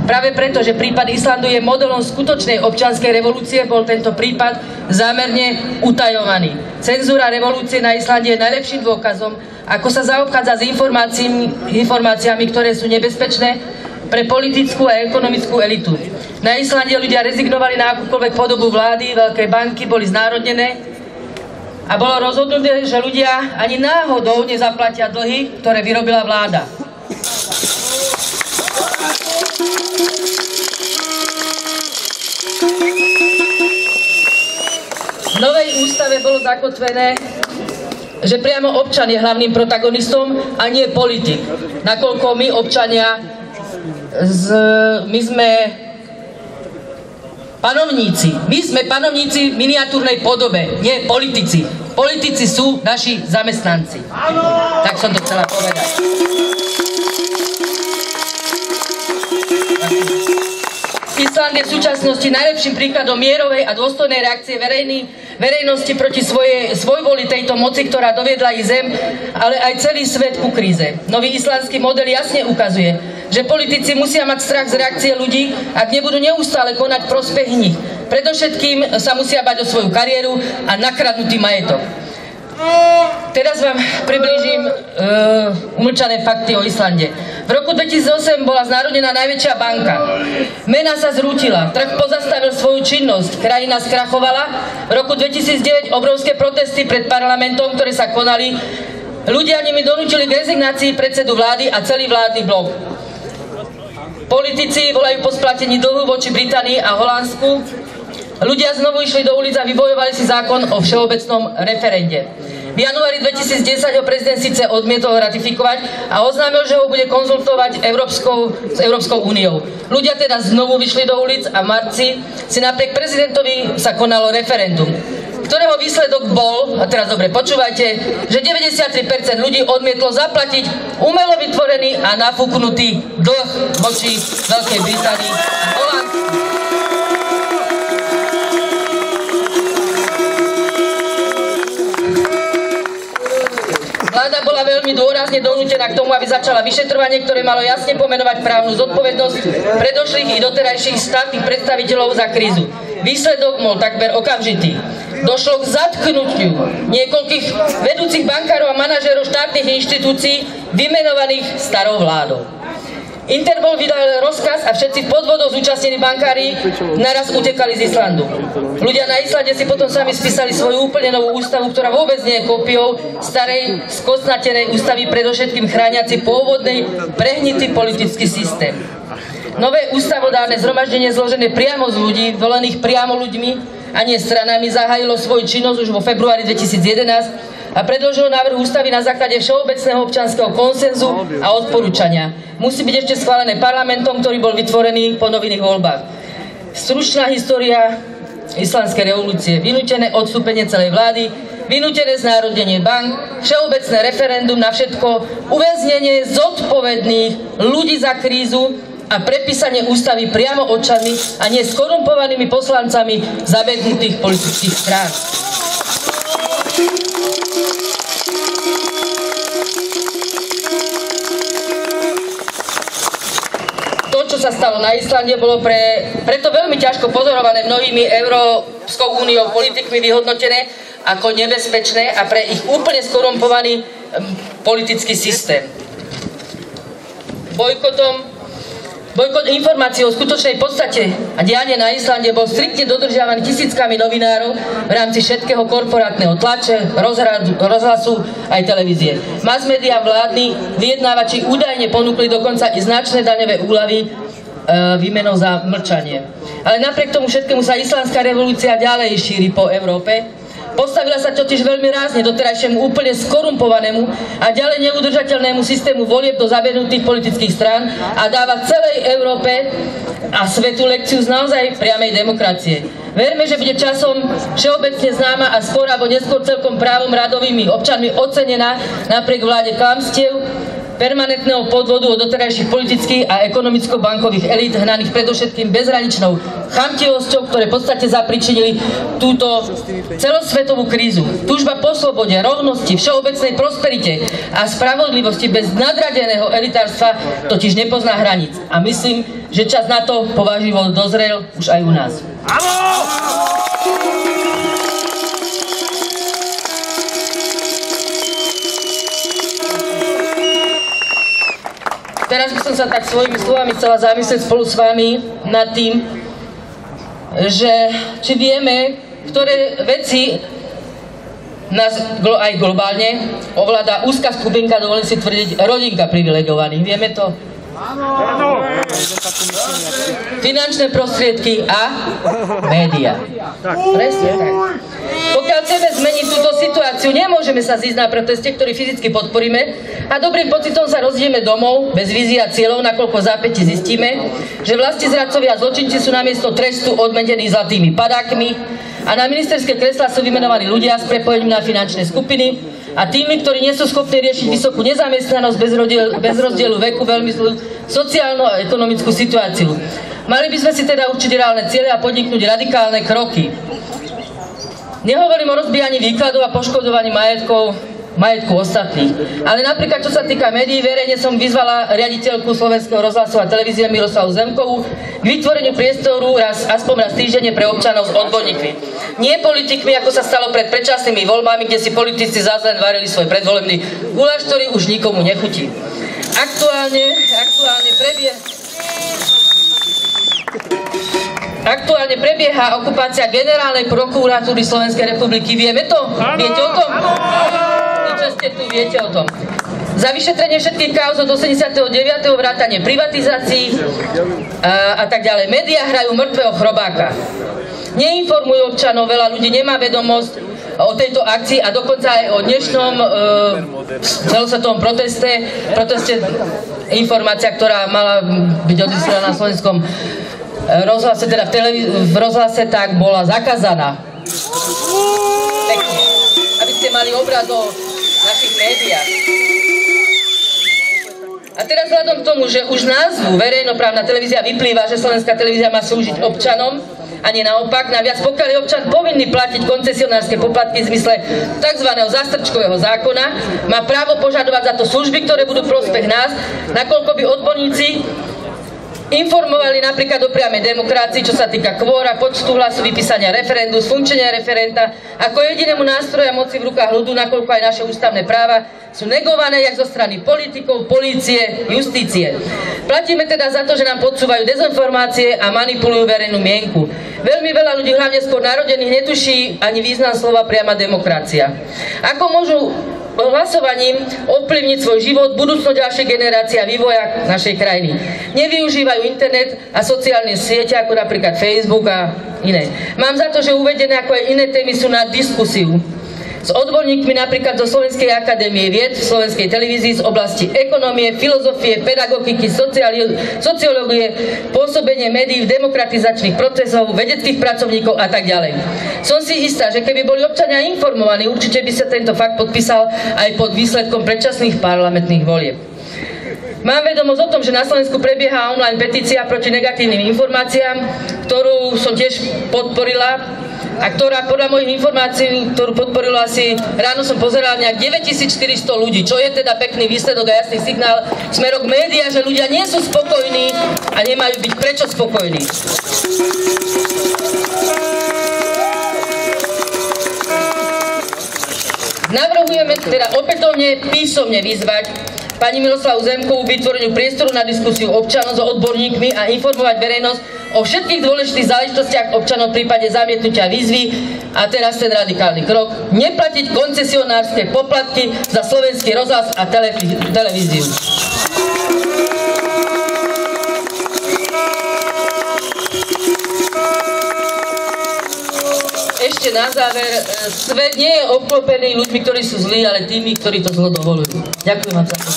Práve preto, že prípad Islandu je modelom skutočnej občianskej revolúcie, bol tento prípad zámerne utajovaný. Cenzúra revolúcie na Islande je najlepším dôkazom, ako sa zaobchádza s informáciami, ktoré sú nebezpečné pre politickú a ekonomickú elitu. Na Islande ľudia rezignovali na akúkoľvek podobu vlády, veľké banky boli znárodnené a bolo rozhodnuté, že ľudia ani náhodou nezaplatia dlhy, ktoré vyrobila vláda. V novej ústave bolo zakotvené, že priamo občan je hlavným protagonistom a nie politik. Nakoľko my občania, my sme panovníci. My sme panovníci v miniatúrnej podobe, nie politici. Politici sú naši zamestnanci. Tak som to chcela povedať. Island je v súčasnosti najlepším príkladom mierovej a dôstojnej reakcie verejnosti proti svojvoli tejto moci, ktorá doviedla i zem, ale aj celý svet ku kríze. Nový islandský model jasne ukazuje, že politici musia mať strach z reakcie ľudí, ak nebudú neustále konať prospech nich. Predovšetkým sa musia bať o svoju kariéru a nakradnutý majetok. Teraz vám priblížim umlčané fakty o Islande. V roku 2008 bola znárodnená najväčšia banka. Mena sa zrútila, trh pozastavil svoju činnosť, krajina skrachovala. V roku 2009 obrovské protesty pred parlamentom, ktoré sa konali, ľudia nimi donútili k rezignácii predsedu vlády a celý vládny blok. Politici volajú po splatení dlhu voči Británii a Holandsku. Ľudia znovu išli do ulic a vybojovali si zákon o všeobecnom referende. V januári 2010 ho prezident síce odmietol ratifikovať a oznámil, že ho bude konzultovať s Európskou úniou. Ľudia teda znovu vyšli do ulic a v marci si napriek prezidentovi sa konalo referendum, ktorého výsledok bol, a teraz dobre počúvajte, že 93% ľudí odmietlo zaplatiť umelo vytvorený a nafúknutý dlh voči Veľkej Británii a Holandsku. Vláda bola veľmi dôrazne donútená k tomu, aby začala vyšetrovanie, ktoré malo jasne pomenovať právnu zodpovednosť predošlých i doterajších štátnych predstaviteľov za krízu. Výsledok bol takmer okamžitý. Došlo k zatknutiu niekoľkých vedúcich bankárov a manažérov štátnych inštitúcií vymenovaných starou vládou. Interpol vydal rozkaz a všetci v podvodoch zúčastnení bankári naraz utekali z Islandu. Ľudia na Islande si potom sami spísali svoju úplne novú ústavu, ktorá vôbec nie je kópiou starej skostnatenej ústavy, predovšetkým chrániaci pôvodný prehnitý politický systém. Nové ústavodárne zhromaždenie zložené priamo z ľudí, volených priamo ľuďmi a nie stranami, zahájilo svoju činnosť už vo februári 2011 a predložilo návrh ústavy na základe všeobecného občianskeho konsenzu a odporúčania. Musí byť ešte schválené parlamentom, ktorý bol vytvorený po novinných voľbách. Stručná história islandskej revolúcie. Vynútené odstúpenie celej vlády, vynútené znárodnenie bank, všeobecné referendum na všetko, uväznenie zodpovedných ľudí za krízu a prepísanie ústavy priamo očami a nie skorumpovanými poslancami zabehnutých politických strán. To, čo sa stalo na Islande, bolo preto veľmi ťažko pozorované mnohými Európskou úniou politikmi vyhodnotené ako nebezpečné a pre ich úplne skorumpovaný politický systém. Bojkot informácií o skutočnej podstate a dianie na Islande bol striktne dodržiavaný tisíckami novinárov v rámci všetkého korporátneho tlače, rozhlasu aj televízie. Masmédia, vládni vyjednávači údajne ponúkli dokonca i značné daňové úľavy výmenou za mlčanie. Ale napriek tomu všetkému sa islandská revolúcia ďalej šíri po Európe. Postavila sa totiž veľmi rázne doterajšiemu úplne skorumpovanému a ďalej neudržateľnému systému volieb do zabehnutých politických strán a dáva celej Európe a svetu lekciu z naozaj priamej demokracie. Verme, že bude časom všeobecne známa a skôr alebo neskôr celkom právom radovými občanmi ocenená napriek vláde klamstiev permanentného podvodu od doterajších politických a ekonomicko-bankových elít hnaných predovšetkým bezhraničnou chamtivosťou, ktoré v podstate zapričinili túto celosvetovú krízu. Túžba po slobode, rovnosti, všeobecnej prosperite a spravodlivosti bez nadradeného elitárstva totiž nepozná hraníc. A myslím, že čas na to považivo dozrel už aj u nás. Teraz by som sa tak svojimi slovami chcela zamyslieť spolu s vami nad tým, že či vieme, ktoré veci nás aj globálne ovláda úzka skupinka, dovolím si tvrdiť, rodinka privilegovaných. Vieme to? Áno. Finančné prostriedky a média. Presne tak. Pokiaľ chceme zmeniť túto situáciu, nemôžeme sa zísť na proteste, ktorý fyzicky podporíme a dobrým pocitom sa rozdieme domov, bez vízie a cieľov, nakoľko v zápäti zistíme, že vlastizradcovia a zločinci sú namiesto trestu odmenení zlatými padákmi a na ministerské kreslá sú vymenovaní ľudia s prepojením na finančné skupiny a tými, ktorí nie sú schopní riešiť vysokú nezamestnanosť bez rozdielu veku, veľmi zlú sociálnu a ekonomickú situáciu. Mali by sme si teda určiť reálne ciele a podniknúť radikálne kroky. Nehovorím o rozbijaní výkladov a poškodovaní majetku ostatných. Ale napríklad, čo sa týka médií, verejne som vyzvala riaditeľku Slovenského rozhlasu a televízie Miroslavu Zemkovú k vytvoreniu priestoru aspoň raz týždenne pre občanov s odborníkmi. Nie politikmi, ako sa stalo pred predčasnými voľbami, kde si politici zás len varili svoj predvolebný guláš, ktorý už nikomu nechutí. Aktuálne prebieha okupácia Generálnej prokuratúry Slovenskej republiky. Vieme to? Viete o tom? Čo ste tu, viete o tom. Za vyšetrenie všetkých kauz od 89. vrátane privatizácií a tak ďalej. Média hrajú mŕtvého chrobáka. Neinformujú občanov, veľa ľudí nemá vedomosť o tejto akcii a dokonca aj o dnešnom celosvetovom proteste, informácia, ktorá mala byť odvysielaná na slovenskom rozhlase, teda v rozhlase, tak bola zakázaná. Pekne. Aby ste mali obraz o našich médiách. A teraz vzhľadom k tomu, že už z názvu verejnoprávna televízia vyplýva, že slovenská televízia má slúžiť občanom, a nie naopak, naviac pokiaľ je občan povinný platiť koncesionárske poplatky v zmysle tzv. Zástrčkového zákona, má právo požadovať za to služby, ktoré budú v prospech nás, nakoľko by odborníci informovali napríklad o priamej demokracii, čo sa týka kvóra, počtu hlasu, vypísania referendu, sfunkčenia referenta, ako jedinému nástroja moci v rukách ľudu, nakoľko aj naše ústavné práva sú negované jak zo strany politikov, polície, justície. Platíme teda za to, že nám podsúvajú dezinformácie a manipulujú verejnú mienku. Veľmi veľa ľudí, hlavne skôr narodených, netuší ani význam slova priama demokracia. Ako môžu hlasovaním ovplyvniť svoj život, budúcnosť ďalšej generácie a vývoja našej krajiny. Nevyužívajú internet a sociálne siete, ako napríklad Facebook a iné. Mám za to, že uvedené ako aj iné témy sú na diskusiu s odborníkmi napríklad zo Slovenskej akadémie vied, v Slovenskej televízii z oblasti ekonomie, filozofie, pedagogiky, sociológie, pôsobenie médií v demokratizačných procesoch, vedeckých pracovníkov a tak ďalej. Som si istá, že keby boli občania informovaní, určite by sa tento fakt podpísal aj pod výsledkom predčasných parlamentných volieb. Mám vedomosť o tom, že na Slovensku prebieha online petícia proti negatívnym informáciám, ktorú som tiež podporila a ktorá podľa mojich informácií, ktorú podporilo asi, ráno som pozerala nejak 9400 ľudí, čo je teda pekný výsledok a jasný signál smerom k médiám, že ľudia nie sú spokojní a nemajú byť prečo spokojní. Navrhujeme teda opätovne písomne vyzvať pani Miroslavu Zemkovú k vytvoreniu priestoru na diskusiu občanov s odborníkmi a informovať verejnosť o všetkých dôležitých záležitostiach občanov v prípade zamietnutia výzvy. A teraz ten radikálny krok: neplatiť koncesionárske poplatky za Slovenský rozhlas a televíziu. Ešte na záver, svet nie je obklopený ľuďmi, ktorí sú zlí, ale tými, ktorí to zlo dovolujú. Ďakujem vám za to.